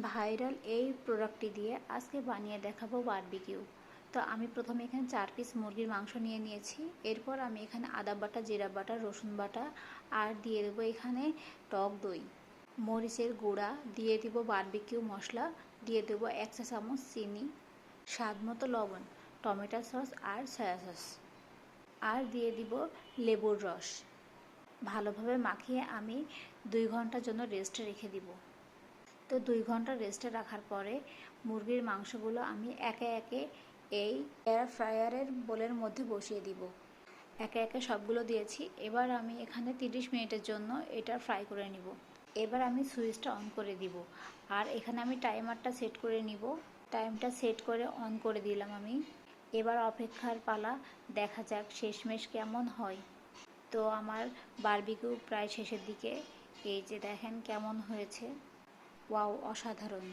Viral এই প্রোডাক্টটি দিয়ে আজকে বানিয়ে দেখাবো বারবিকিউ। তো আমি প্রথমে এখানে 4 পিস মুরগির মাংস নিয়ে নিয়েছি। এরপর আমি এখানে আদা বাটা, জিরা বাটা, রসুন বাটা আর দিয়ে দেবো এখানে টক দই, মরিচের গুঁড়া, দিয়ে দিব বারবিকিউ মশলা, দিয়ে দেবো 1 চা চামচ চিনি, স্বাদ মতো লবণ, টমেটো সস আর সয়া সস, আর দিয়ে দিব লেবুর রস। ভালোভাবে মাখিয়ে আমি 2 ঘন্টার জন্য রেস্টে রেখে দিব। তো 2 ঘন্টা রেস্টে রাখার পরে মুরগির মাংসগুলো আমি একে একে এই এয়ার ফ্রায়ারের বোলের মধ্যে বসিয়ে দিব। একে একে সবগুলো দিয়েছি। এবার আমি এখানে 30 মিনিটের জন্য এটা ফ্রাই করে নিব। এবার আমি সুইচটা অন করে দিব, আর এখানে আমি টাইমারটা সেট করে নিব। টাইমটা সেট করে অন করে দিলাম আমি। এবার অপেক্ষার পালা, দেখা যাক শেষমেশ কেমন হয়। তো আমার বারবিকিউ প্রায় শেষের দিকে। এই যে দেখেন কেমন হয়েছে। ওয়াও, অসাধারণ।